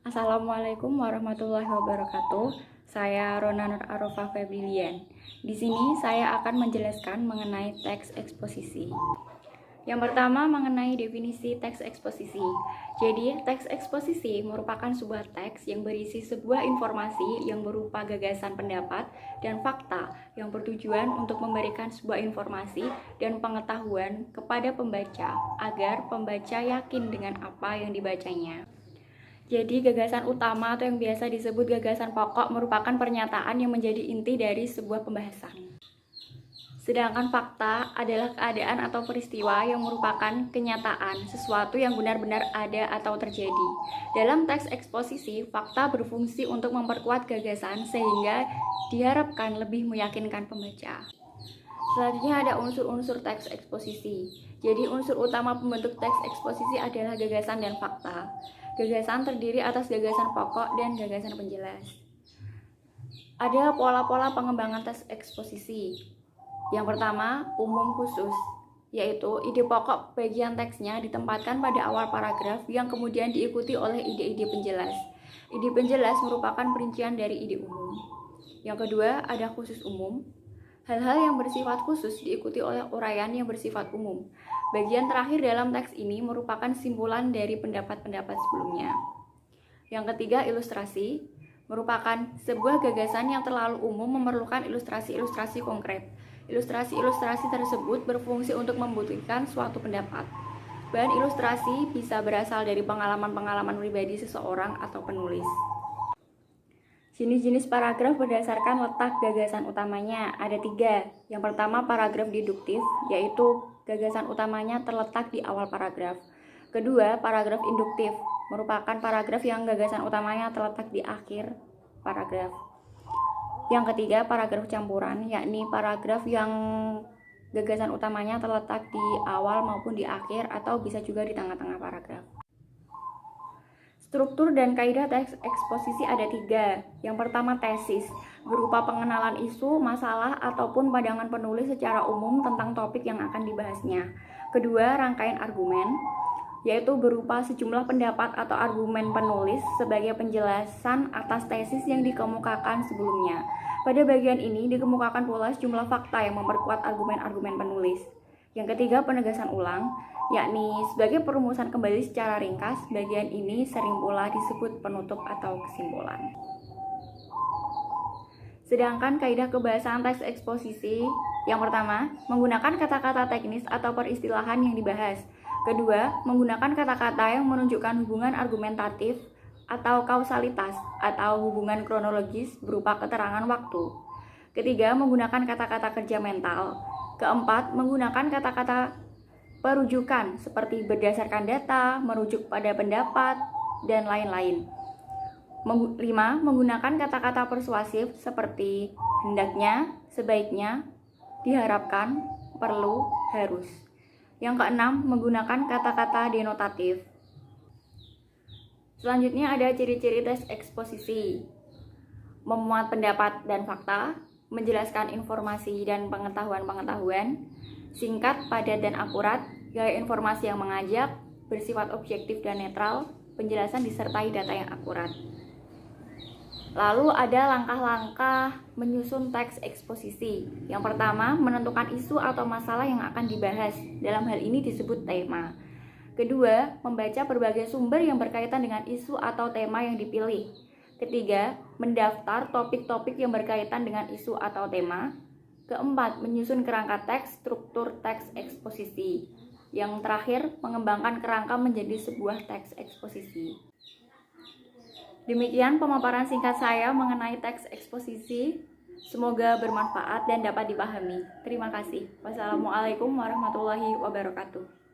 Assalamualaikum warahmatullahi wabarakatuh. Saya Rona Nur Arofah Febilian. Di sini saya akan menjelaskan mengenai teks eksposisi. Yang pertama mengenai definisi teks eksposisi. Jadi, teks eksposisi merupakan sebuah teks yang berisi sebuah informasi yang berupa gagasan pendapat dan fakta yang bertujuan untuk memberikan sebuah informasi dan pengetahuan kepada pembaca agar pembaca yakin dengan apa yang dibacanya. Jadi, gagasan utama atau yang biasa disebut gagasan pokok merupakan pernyataan yang menjadi inti dari sebuah pembahasan. Sedangkan fakta adalah keadaan atau peristiwa yang merupakan kenyataan, sesuatu yang benar-benar ada atau terjadi. Dalam teks eksposisi, fakta berfungsi untuk memperkuat gagasan sehingga diharapkan lebih meyakinkan pembaca. Selanjutnya ada unsur-unsur teks eksposisi. Jadi unsur utama pembentuk teks eksposisi adalah gagasan dan fakta. Gagasan terdiri atas gagasan pokok dan gagasan penjelas. Ada pola-pola pengembangan teks eksposisi. Yang pertama, umum khusus, yaitu ide pokok bagian teksnya ditempatkan pada awal paragraf yang kemudian diikuti oleh ide-ide penjelas. Ide penjelas merupakan perincian dari ide umum. Yang kedua, ada khusus umum. Hal-hal yang bersifat khusus diikuti oleh uraian yang bersifat umum. Bagian terakhir dalam teks ini merupakan simpulan dari pendapat-pendapat sebelumnya. Yang ketiga, ilustrasi, merupakan sebuah gagasan yang terlalu umum memerlukan ilustrasi-ilustrasi konkret. Ilustrasi-ilustrasi tersebut berfungsi untuk membuktikan suatu pendapat. Bahan ilustrasi bisa berasal dari pengalaman-pengalaman pribadi seseorang atau penulis. Jenis-jenis paragraf berdasarkan letak gagasan utamanya ada 3. Yang pertama, paragraf deduktif, yaitu gagasan utamanya terletak di awal paragraf. Kedua, paragraf induktif, merupakan paragraf yang gagasan utamanya terletak di akhir paragraf. Yang ketiga, paragraf campuran, yakni paragraf yang gagasan utamanya terletak di awal maupun di akhir atau bisa juga di tengah-tengah paragraf. Struktur dan kaidah teks eksposisi ada 3. Yang pertama, tesis, berupa pengenalan isu, masalah, ataupun pandangan penulis secara umum tentang topik yang akan dibahasnya. Kedua, rangkaian argumen, yaitu berupa sejumlah pendapat atau argumen penulis sebagai penjelasan atas tesis yang dikemukakan sebelumnya. Pada bagian ini dikemukakan pula sejumlah fakta yang memperkuat argumen-argumen penulis. Yang ketiga, penegasan ulang, yakni sebagai perumusan kembali secara ringkas. Bagian ini sering pula disebut penutup atau kesimpulan. Sedangkan kaidah kebahasan teks eksposisi, yang pertama, menggunakan kata-kata teknis atau peristilahan yang dibahas. Kedua, menggunakan kata-kata yang menunjukkan hubungan argumentatif atau kausalitas atau hubungan kronologis berupa keterangan waktu. Ketiga, menggunakan kata-kata kerja mental. Keempat, menggunakan kata-kata perujukan seperti berdasarkan data, merujuk pada pendapat, dan lain-lain. 5. Menggunakan kata-kata persuasif seperti hendaknya, sebaiknya, diharapkan, perlu, harus. Yang keenam, menggunakan kata-kata denotatif. Selanjutnya ada ciri-ciri teks eksposisi. Memuat pendapat dan fakta, menjelaskan informasi dan pengetahuan-pengetahuan, singkat, padat, dan akurat, gaya informasi yang mengajak, bersifat objektif dan netral, penjelasan disertai data yang akurat. Lalu ada langkah-langkah menyusun teks eksposisi. Yang pertama, menentukan isu atau masalah yang akan dibahas. Dalam hal ini disebut tema. Kedua, membaca berbagai sumber yang berkaitan dengan isu atau tema yang dipilih. Ketiga, mendaftar topik-topik yang berkaitan dengan isu atau tema. Keempat, menyusun kerangka teks, struktur teks eksposisi. Yang terakhir, mengembangkan kerangka menjadi sebuah teks eksposisi. Demikian pemaparan singkat saya mengenai teks eksposisi. Semoga bermanfaat dan dapat dipahami. Terima kasih. Wassalamualaikum warahmatullahi wabarakatuh.